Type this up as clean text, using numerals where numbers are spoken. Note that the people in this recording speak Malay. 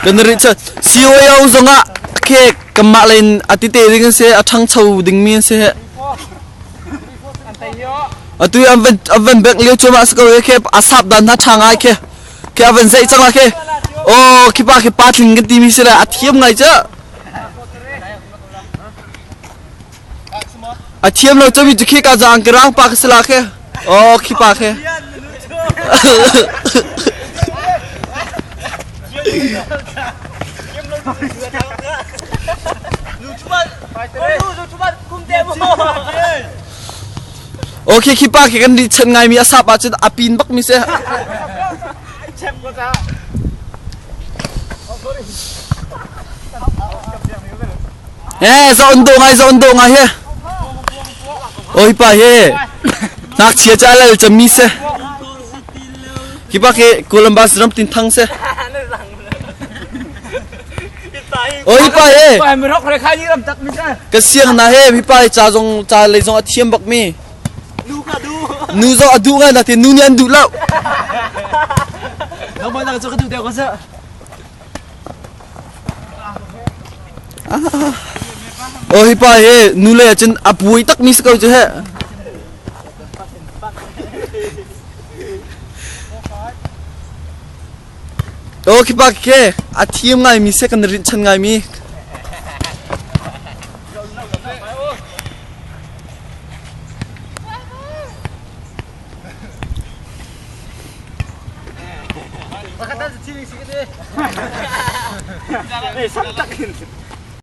Kenari cha siwa ya uzonga ke kemak lain atite dengan se atang chau ding mi se atu avan back liu cuma sekau ke asap dan na changai ke avan zai chang la ke oh kipa ke patling ke timi se la athiam ngai cha athiam lo chawi jikhe ka jang ke rang pa ke sela ke oh kipa ke Okay, kipa ke kan di chen ngai mi asap a chen apin bak mi se za undong ngai he oi pa he nak chia cha la chem mi se kipa ke Columbus ram tin thang se oi pa he pa mi rok re khai ni ram tak mi cha ka siang na he mi pa cha jong cha le jong athiam bak mi nu zo adu nga na tin nu ni andu lau no ma na cho ka du deu ka sa oh hi pa he nu le chen apui tak mi se ko je he oh kipa ke athiam ngai mi se kan rin chen ngai mi Kata cilik sikit deh. Samtak.